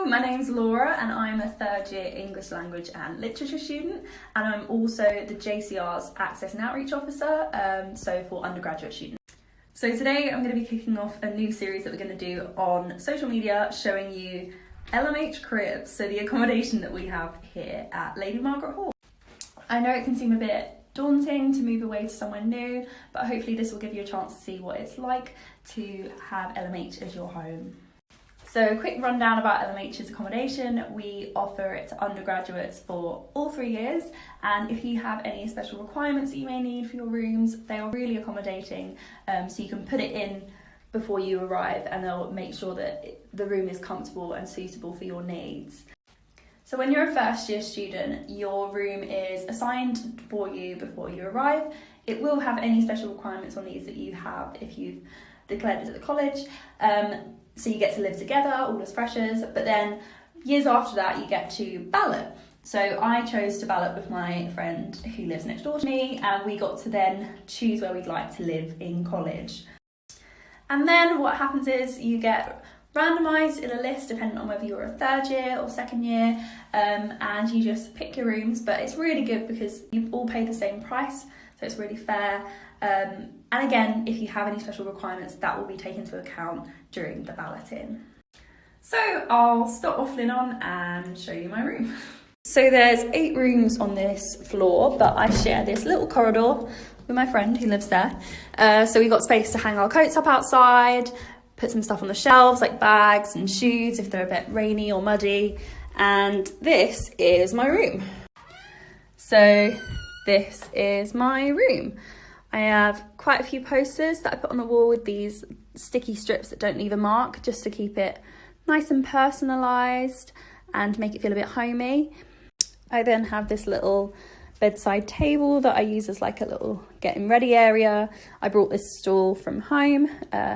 Hello, my name's Laura and I'm a third year English language and literature student, and I'm also the JCR's Access and Outreach Officer, so for undergraduate students. So today I'm going to be kicking off a new series that we're going to do on social media, showing you LMH Cribs, so the accommodation that we have here at Lady Margaret Hall. I know it can seem a bit daunting to move away to somewhere new, but hopefully this will give you a chance to see what it's like to have LMH as your home. So a quick rundown about LMH's accommodation. We offer it to undergraduates for all 3 years, and if you have any special requirements that you may need for your rooms, they are really accommodating, so you can put it in before you arrive and they'll make sure that the room is comfortable and suitable for your needs. So when you're a first year student, your room is assigned for you before you arrive. It will have any special requirements or needs that you have if you've declared it at the college. So you get to live together, all as freshers, but then years after that you get to ballot. So I chose to ballot with my friend who lives next door to me, and we got to then choose where we'd like to live in college. And then what happens is you get randomised in a list depending on whether you're a third year or second year, and you just pick your rooms, but it's really good because you all pay the same price, so it's really fair. And again, if you have any special requirements, that will be taken into account during the balloting. So I'll stop waffling on and show you my room. So there's 8 rooms on this floor, but I share this little corridor with my friend who lives there. So we've got space to hang our coats up outside, put some stuff on the shelves like bags and shoes if they're a bit rainy or muddy. And this is my room. So this is my room. I have quite a few posters that I put on the wall with these sticky strips that don't leave a mark, just to keep it nice and personalised and make it feel a bit homey. I then have this little bedside table that I use as like a little getting ready area. I brought this stool from home,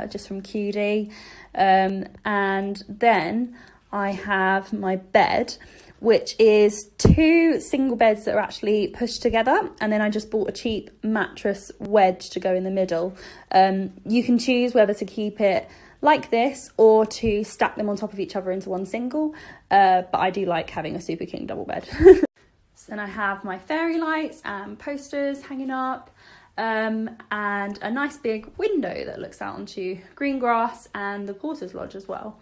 just from QD. And then I have my bed, which is 2 single beds that are actually pushed together, and then I just bought a cheap mattress wedge to go in the middle. You can choose whether to keep it like this or to stack them on top of each other into one single, but I do like having a Super King double bed. So then I have my fairy lights and posters hanging up, and a nice big window that looks out onto green grass and the Porter's Lodge as well.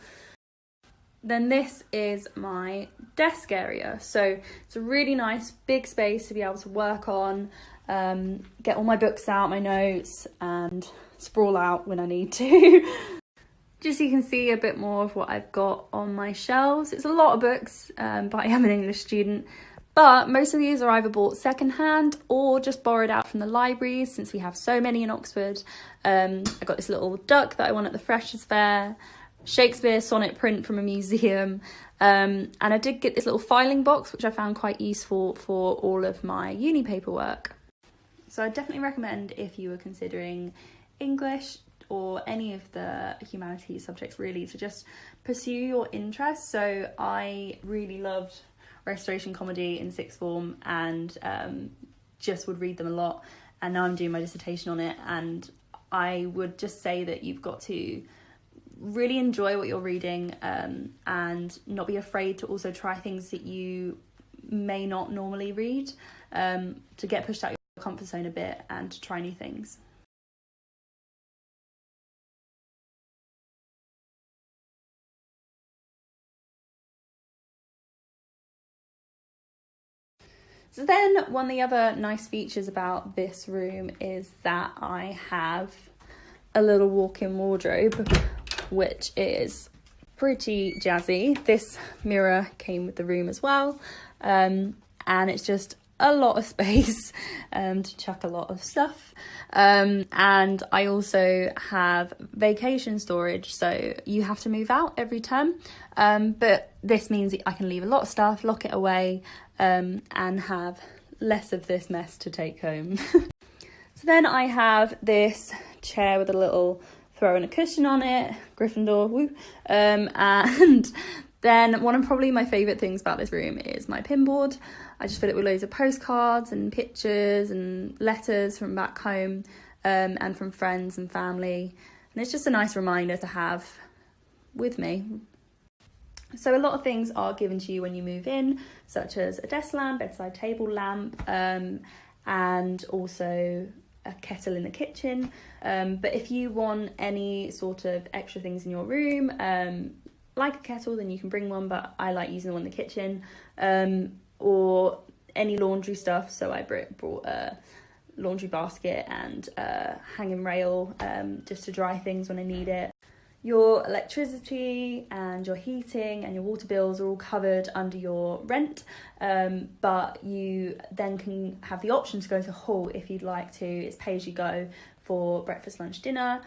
Then this is my desk area. So it's a really nice big space to be able to work on, get all my books out, my notes, and sprawl out when I need to. Just so you can see a bit more of what I've got on my shelves. It's a lot of books, but I am an English student. But most of these are either bought secondhand or just borrowed out from the libraries, since we have so many in Oxford. I got this little duck that I won at the Freshers' Fair, Shakespeare sonnet print from a museum, and I did get this little filing box which I found quite useful for all of my uni paperwork. So I definitely recommend, if you were considering English or any of the humanities subjects really, to just pursue your interests. So I really loved Restoration Comedy in sixth form, and just would read them a lot, and now I'm doing my dissertation on it, and I would just say that you've got to really enjoy what you're reading, and not be afraid to also try things that you may not normally read, to get pushed out your comfort zone a bit and to try new things. So then one of the other nice features about this room is that I have a little walk-in wardrobe, which is pretty jazzy. This mirror came with the room as well, and it's just a lot of space to chuck a lot of stuff. And I also have vacation storage, so you have to move out every term, but this means I can leave a lot of stuff, lock it away, and have less of this mess to take home. So then I have this chair with a little throw and a cushion on it, Gryffindor, woo. And then one of probably my favourite things about this room is my pinboard. I just fill it with loads of postcards and pictures and letters from back home, and from friends and family. And it's just a nice reminder to have with me. So a lot of things are given to you when you move in, such as a desk lamp, bedside table lamp, and also a kettle in the kitchen. But if you want any sort of extra things in your room, like a kettle, then you can bring one, but I like using the one in the kitchen. Or any laundry stuff, so I brought a laundry basket and a hanging rail, just to dry things when I need it. Your electricity and your heating and your water bills are all covered under your rent, but you then can have the option to go to hall if you'd like to. It's pay as you go for breakfast, lunch, dinner,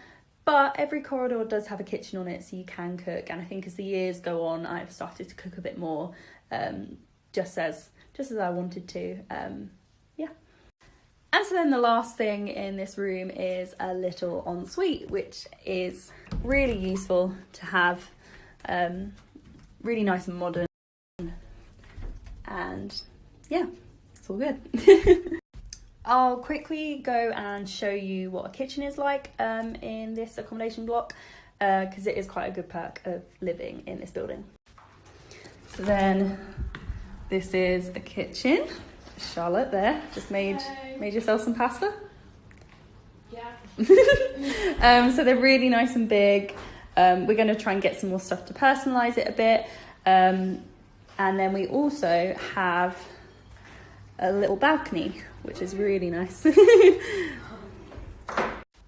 but every corridor does have a kitchen on it, so you can cook. And I think as the years go on, I've started to cook a bit more, just as I wanted to. And so then the last thing in this room is a little ensuite, which is really useful to have, really nice and modern, and yeah, it's all good. I'll quickly go and show you what a kitchen is like in this accommodation block, because it is quite a good perk of living in this building. So then this is a kitchen. Charlotte there just made yourself some pasta. Yeah. So they're really nice and big. We're going to try and get some more stuff to personalize it a bit, and then we also have a little balcony, which is really nice.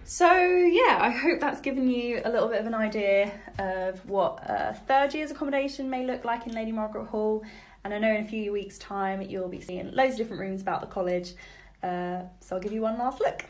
So yeah, I hope that's given you a little bit of an idea of what a third year's accommodation may look like in Lady Margaret Hall. And I know in a few weeks' time you'll be seeing loads of different rooms about the college, so I'll give you one last look.